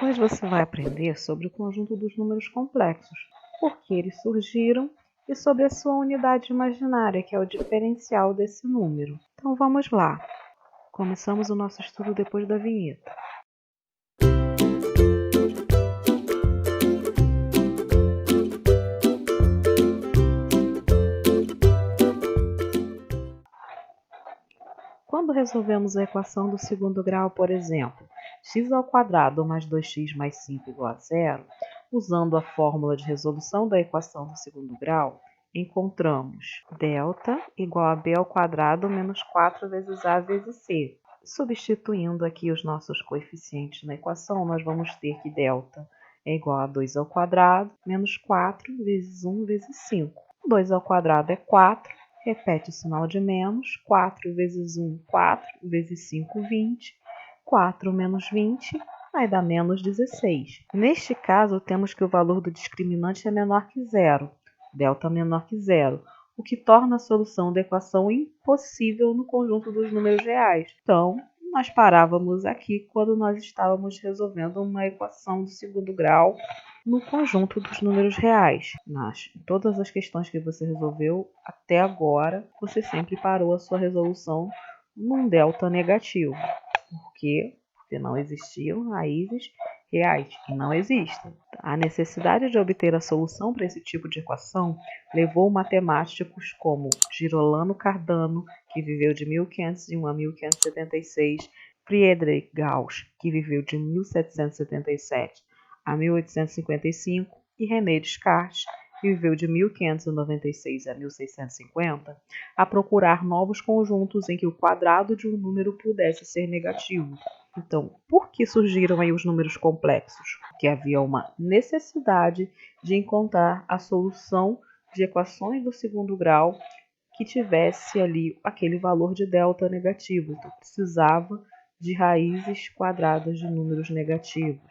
Depois você vai aprender sobre o conjunto dos números complexos, por que eles surgiram e sobre a sua unidade imaginária, que é o diferencial desse número. Então vamos lá. Começamos o nosso estudo depois da vinheta. Quando resolvemos a equação do segundo grau, por exemplo, x² mais 2x mais 5 igual a zero, usando a fórmula de resolução da equação do segundo grau, encontramos delta igual a b² menos 4 vezes a vezes c. Substituindo aqui os nossos coeficientes na equação, nós vamos ter que delta é igual a 2² menos 4 vezes 1 vezes 5. 2² é 4. Repete o sinal de menos, 4 vezes 1, 4, vezes 5, 20. 4 menos 20 vai dar menos 16. Neste caso, temos que o valor do discriminante é menor que zero, delta menor que zero, o que torna a solução da equação impossível no conjunto dos números reais. Então, nós parávamos aqui quando nós estávamos resolvendo uma equação do segundo grau no conjunto dos números reais. Todas as questões que você resolveu até agora, você sempre parou a sua resolução num delta negativo. Por quê? Porque não existiam raízes reais e não existem. A necessidade de obter a solução para esse tipo de equação levou matemáticos como Girolamo Cardano, que viveu de 1501 a 1576, Friedrich Gauss, que viveu de 1777 a 1855, e René Descartes, que viveu de 1596 a 1650, a procurar novos conjuntos em que o quadrado de um número pudesse ser negativo. Então, por que surgiram aí os números complexos? Porque havia uma necessidade de encontrar a solução de equações do segundo grau que tivesse ali aquele valor de delta negativo. Então, precisava de raízes quadradas de números negativos.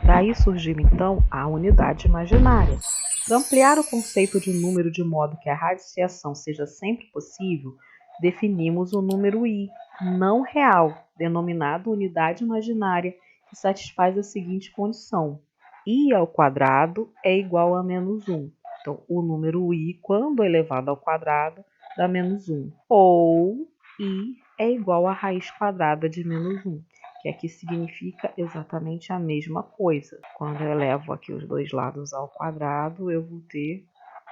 Daí surgiu então a unidade imaginária. Para ampliar o conceito de número de modo que a radiciação seja sempre possível, definimos o número i não real, denominado unidade imaginária, que satisfaz a seguinte condição: i² é igual a menos 1. Então, o número i, quando elevado ao quadrado, dá menos 1. Ou i é igual à raiz quadrada de menos 1, que aqui significa exatamente a mesma coisa. Quando eu elevo aqui os dois lados ao quadrado, eu vou ter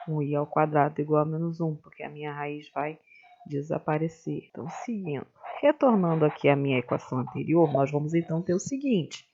um i² igual a menos 1, porque a minha raiz vai desaparecer. Então, seguindo. Retornando aqui à minha equação anterior, nós vamos então ter o seguinte.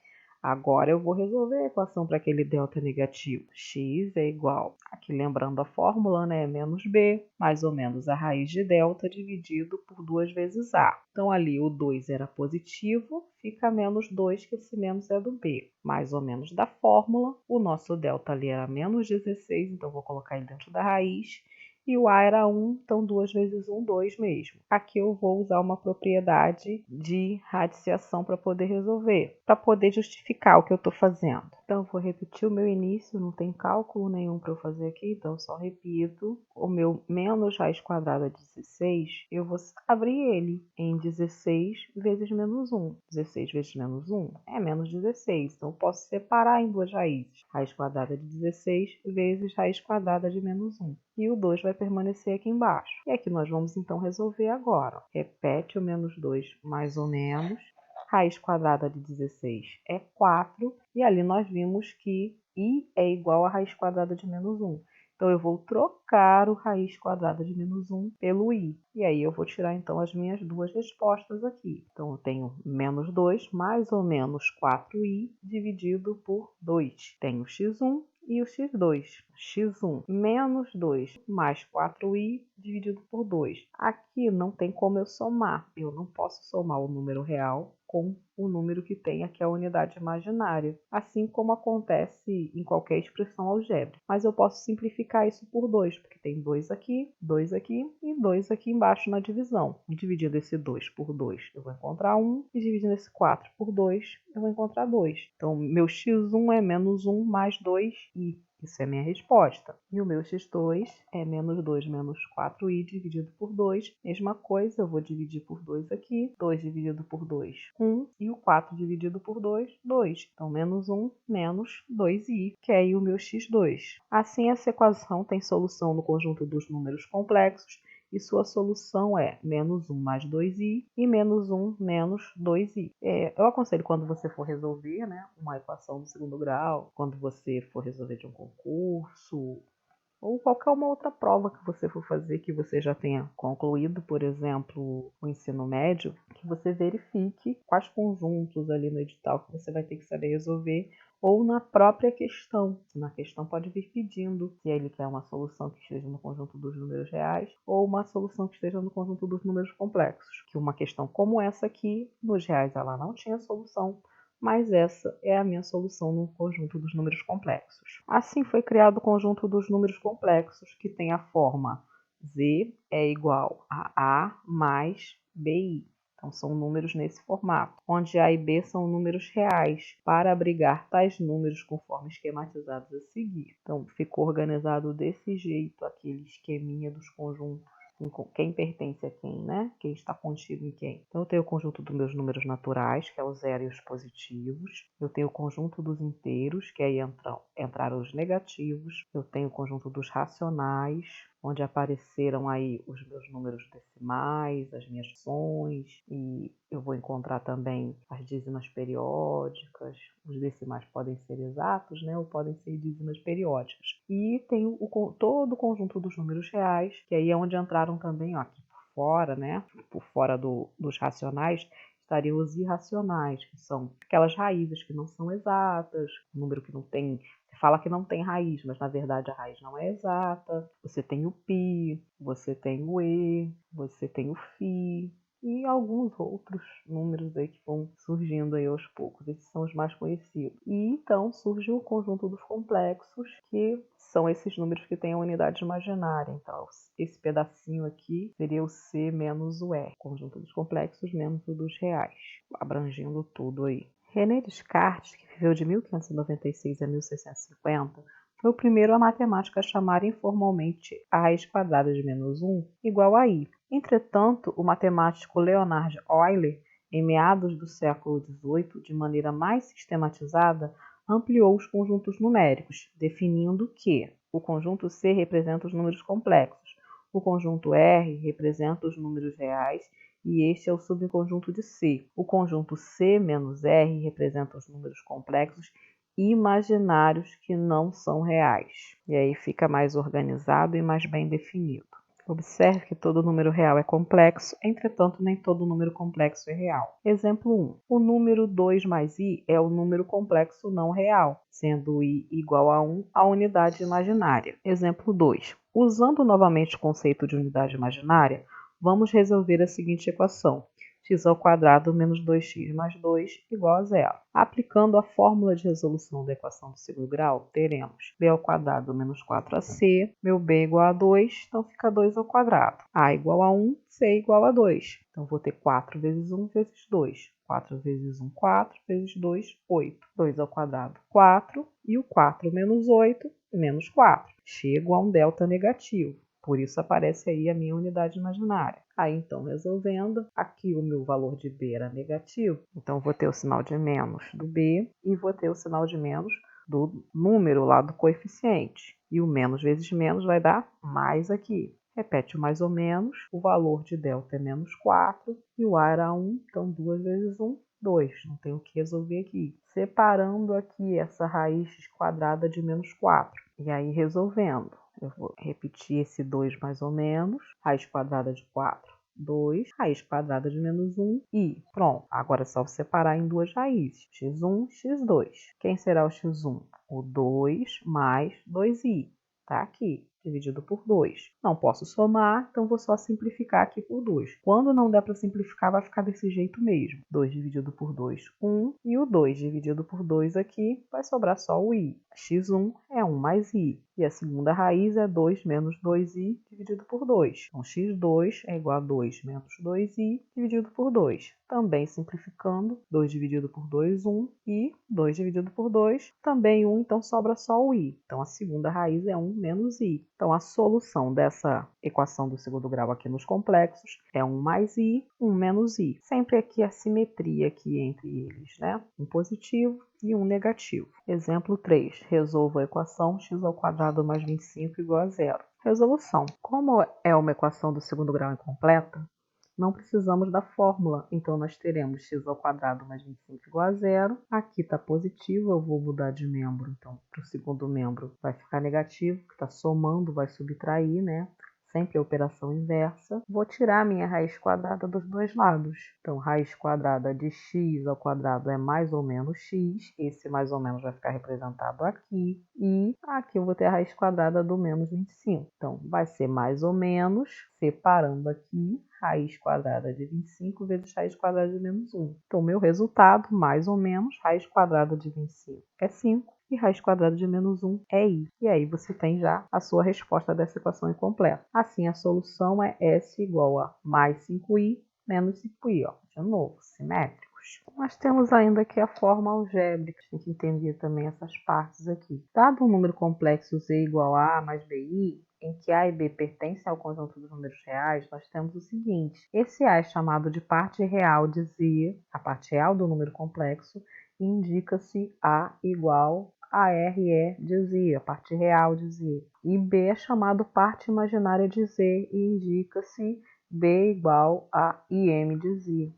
Agora eu vou resolver a equação para aquele delta negativo. X é igual, aqui lembrando a fórmula, né? Menos b, mais ou menos a raiz de delta dividido por 2 vezes a. Então ali o 2 era positivo, fica menos 2, que esse menos é do b. Mais ou menos da fórmula, o nosso delta ali era menos 16, então vou colocar ele dentro da raiz. E o a era 1, então 2 vezes 1, 2 mesmo. Aqui eu vou usar uma propriedade de radiciação para poder resolver, para poder justificar o que eu estou fazendo. Então, eu vou repetir o meu início, não tem cálculo nenhum para eu fazer aqui, então eu só repito. O meu menos raiz quadrada de 16, eu vou abrir ele em 16 vezes menos 1. 16 vezes menos 1 é menos 16, então eu posso separar em duas raízes. Raiz quadrada de 16 vezes raiz quadrada de menos 1. E o 2 vai permanecer aqui embaixo. E aqui nós vamos então resolver agora. Repete o menos 2 mais ou menos. Raiz quadrada de 16 é 4. E ali nós vimos que i é igual a raiz quadrada de menos 1. Então, eu vou trocar o raiz quadrada de menos 1 pelo i. E aí, eu vou tirar, então, as minhas duas respostas aqui. Então, eu tenho menos 2 mais ou menos 4i dividido por 2. Tenho x1 e o x2. x1 menos 2 mais 4i dividido por 2. Aqui não tem como eu somar. Eu não posso somar o número real com o número que tem aqui a unidade imaginária, assim como acontece em qualquer expressão algébrica. Mas eu posso simplificar isso por 2, porque tem 2 aqui e 2 aqui embaixo na divisão. Dividindo esse 2 por 2, eu vou encontrar 1, e dividindo esse 4 por 2, eu vou encontrar 2. Então, meu x1 é menos 1 mais 2i. Isso é a minha resposta. E o meu x2 é menos 2 menos 4i dividido por 2. Mesma coisa, eu vou dividir por 2 aqui. 2 dividido por 2, 1. E o 4 dividido por 2, 2. Então, menos 1 menos 2i, que é aí o meu x2. Assim, essa equação tem solução no conjunto dos números complexos, e sua solução é menos 1 mais 2i e menos 1 menos 2i. Eu aconselho quando você for resolver, né, uma equação do segundo grau, quando você for resolver de um concurso, ou qualquer uma outra prova que você for fazer que você já tenha concluído, por exemplo, o ensino médio, que você verifique quais conjuntos ali no edital que você vai ter que saber resolver, ou na própria questão. Na questão pode vir pedindo se ele quer uma solução que esteja no conjunto dos números reais ou uma solução que esteja no conjunto dos números complexos. Que uma questão como essa aqui, nos reais ela não tinha solução, mas essa é a minha solução no conjunto dos números complexos. Assim foi criado o conjunto dos números complexos, que tem a forma z é igual a A mais BI. Então, são números nesse formato, onde A e B são números reais, para abrigar tais números conforme esquematizados a seguir. Então, ficou organizado desse jeito, aquele esqueminha dos conjuntos, quem pertence a quem, né? Quem está contido em quem. Então, eu tenho o conjunto dos meus números naturais, que é o zero e os positivos. Eu tenho o conjunto dos inteiros, que aí entraram os negativos. Eu tenho o conjunto dos racionais, onde apareceram aí os meus números decimais, as minhas frações, e eu vou encontrar também as dízimas periódicas. Os decimais podem ser exatos, né, ou podem ser dízimas periódicas. E tenho todo o conjunto dos números reais, que aí é onde entraram também, ó, aqui por fora, né, por fora dos racionais, estariam os irracionais, que são aquelas raízes que não são exatas, número que não tem. Você fala que não tem raiz, mas na verdade a raiz não é exata. Você tem o π, você tem o e, você tem o φ e alguns outros números aí que vão surgindo aí aos poucos. Esses são os mais conhecidos. E então surge o conjunto dos complexos, que são esses números que têm a unidade imaginária. Então, esse pedacinho aqui seria o C menos o E, conjunto dos complexos menos o dos reais, abrangendo tudo aí. René Descartes, que viveu de 1596 a 1650, foi o primeiro a matemática a chamar informalmente a raiz quadrada de menos 1 igual a i. Entretanto, o matemático Leonhard Euler, em meados do século XVIII, de maneira mais sistematizada, ampliou os conjuntos numéricos, definindo que o conjunto C representa os números complexos, o conjunto R representa os números reais e este é o subconjunto de C. O conjunto C menos R representa os números complexos imaginários que não são reais. E aí fica mais organizado e mais bem definido. Observe que todo número real é complexo, entretanto, nem todo número complexo é real. Exemplo 1. O número 2 mais i é o número complexo não real, sendo i igual a 1 a unidade imaginária. Exemplo 2. Usando novamente o conceito de unidade imaginária, vamos resolver a seguinte equação: x² menos 2x mais 2 igual a zero. Aplicando a fórmula de resolução da equação do segundo grau, teremos b² menos 4ac, meu b igual a 2, então fica 2². A igual a 1, c igual a 2. Então, vou ter 4 vezes 1 vezes 2. 4 vezes 1, 4, vezes 2, 8. 2², 4, e o 4 menos 8, menos 4. Chego a um delta negativo. Por isso aparece aí a minha unidade imaginária. Aí, então, resolvendo, aqui o meu valor de b era negativo, então vou ter o sinal de menos do b e vou ter o sinal de menos do número lá do coeficiente. E o menos vezes menos vai dar mais aqui. Repete o mais ou menos, o valor de delta é menos 4 e o a era 1, então 2 vezes 1, 2. Não tem o que resolver aqui. Separando aqui essa raiz quadrada de menos 4. E aí, resolvendo. Eu vou repetir esse 2 mais ou menos, raiz quadrada de 4, 2, raiz quadrada de menos 1 e pronto. Agora é só separar em duas raízes, x1, x2. Quem será o x1? O 2 mais 2i, tá aqui, dividido por 2. Não posso somar, então vou só simplificar aqui por 2. Quando não der para simplificar, vai ficar desse jeito mesmo. 2 dividido por 2, 1. E o 2 dividido por 2 aqui, vai sobrar só o i. x1 é 1 mais i. E a segunda raiz é 2 menos 2i dividido por 2. Então, x2 é igual a 2 menos 2i dividido por 2. Também simplificando, 2 dividido por 2, 1, e 2 dividido por 2, também 1, então sobra só o i. Então, a segunda raiz é 1 menos i. Então, a solução dessa equação do segundo grau aqui nos complexos é 1 mais i, 1 menos i. Sempre aqui a simetria aqui entre eles, né? Um positivo e um negativo. Exemplo 3. Resolva a equação x² mais 25 igual a zero. Resolução. Como é uma equação do segundo grau incompleta, não precisamos da fórmula, então nós teremos x² mais 25 igual a zero. Aqui está positivo, eu vou mudar de membro, então para o segundo membro vai ficar negativo, que está somando, vai subtrair, né? Sempre a operação inversa. Vou tirar a minha raiz quadrada dos dois lados. Então, raiz quadrada de x ao quadrado é mais ou menos x. Esse mais ou menos vai ficar representado aqui. E aqui eu vou ter a raiz quadrada do menos 25. Então, vai ser mais ou menos, separando aqui, raiz quadrada de 25 vezes raiz quadrada de menos 1. Então, meu resultado, mais ou menos, raiz quadrada de 25 é 5. E raiz quadrada de menos 1 é i. E aí você tem já a sua resposta dessa equação incompleta. Assim, a solução é S igual a mais 5i menos 5i. Ó. De novo, simétricos. Nós temos ainda aqui a forma algébrica. A gente tem que entender também essas partes aqui. Dado um número complexo z igual a a mais bi, em que a e b pertencem ao conjunto dos números reais, nós temos o seguinte. Esse a é chamado de parte real de z, a parte real do número complexo, indica-se a igual a RE de Z, a parte real de Z. E B é chamado parte imaginária de Z e indica-se B igual a IM de Z.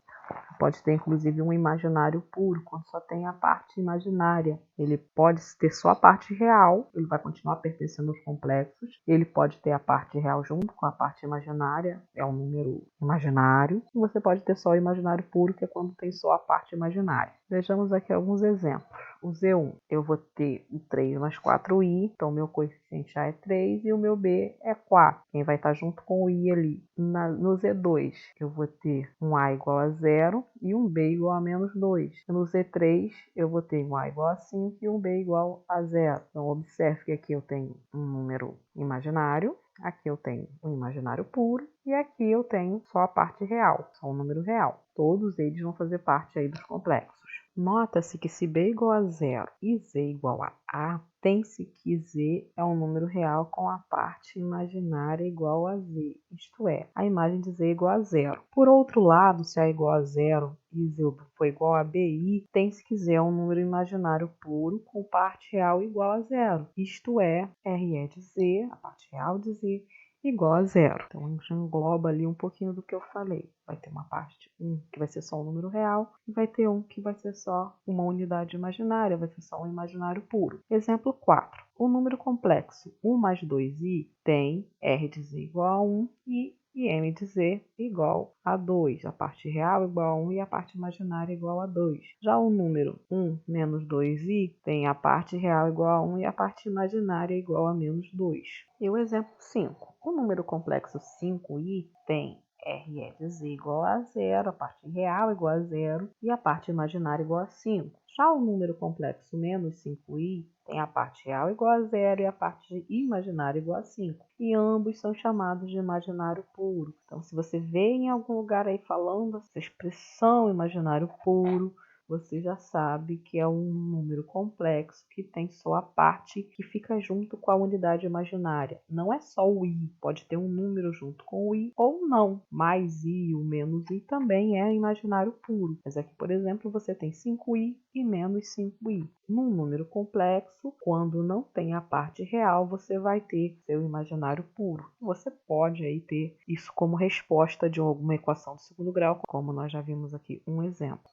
Pode ter inclusive um imaginário puro, quando só tem a parte imaginária. Ele pode ter só a parte real, ele vai continuar pertencendo aos complexos. Ele pode ter a parte real junto com a parte imaginária, é um número imaginário. E você pode ter só o imaginário puro, que é quando tem só a parte imaginária. Vejamos aqui alguns exemplos. O Z1, eu vou ter o 3 mais 4i, então o meu coeficiente A é 3 e o meu B é 4. Quem vai estar junto com o i ali? No Z2, eu vou ter um A igual a 0 e um B igual a menos 2. No Z3, eu vou ter um A igual a 5 e um B igual a 0. Então, observe que aqui eu tenho um número imaginário, aqui eu tenho um imaginário puro e aqui eu tenho só a parte real, só um número real. Todos eles vão fazer parte aí dos complexos. Nota-se que se b igual a 0 e z igual a, tem-se que z é um número real com a parte imaginária igual a z, isto é, a imagem de z igual a 0. Por outro lado, se a igual a 0 e z for igual a bi, tem-se que z é um número imaginário puro com parte real igual a 0, isto é, RE de z, a parte real de z, igual a 0. Então, já engloba ali um pouquinho do que eu falei. Vai ter uma parte 1 que vai ser só um número real e vai ter um que vai ser só uma unidade imaginária, vai ser só um imaginário puro. Exemplo 4. O número complexo 1 mais 2i tem R de z igual a 1 e M de z igual a 2. A parte real igual a 1 e a parte imaginária igual a 2. Já o número 1 menos 2i tem a parte real igual a 1 e a parte imaginária igual a menos 2. E o exemplo 5. O número complexo 5i tem RE de z igual a 0, a parte real igual a 0 e a parte imaginária igual a 5. Já o número complexo menos 5i tem a parte real igual a 0 e a parte imaginária igual a 5. E ambos são chamados de imaginário puro. Então, se você vê em algum lugar aí falando essa expressão imaginário puro, você já sabe que é um número complexo que tem só a parte que fica junto com a unidade imaginária. Não é só o i, pode ter um número junto com o i ou não. Mais i, o menos i também é imaginário puro. Mas aqui, por exemplo, você tem 5i e menos 5i. Num número complexo, quando não tem a parte real, você vai ter seu imaginário puro. Você pode aí ter isso como resposta de alguma equação do segundo grau, como nós já vimos aqui um exemplo.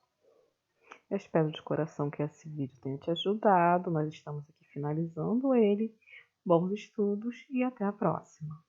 Eu espero de coração que esse vídeo tenha te ajudado. Nós estamos aqui finalizando ele. Bons estudos e até a próxima!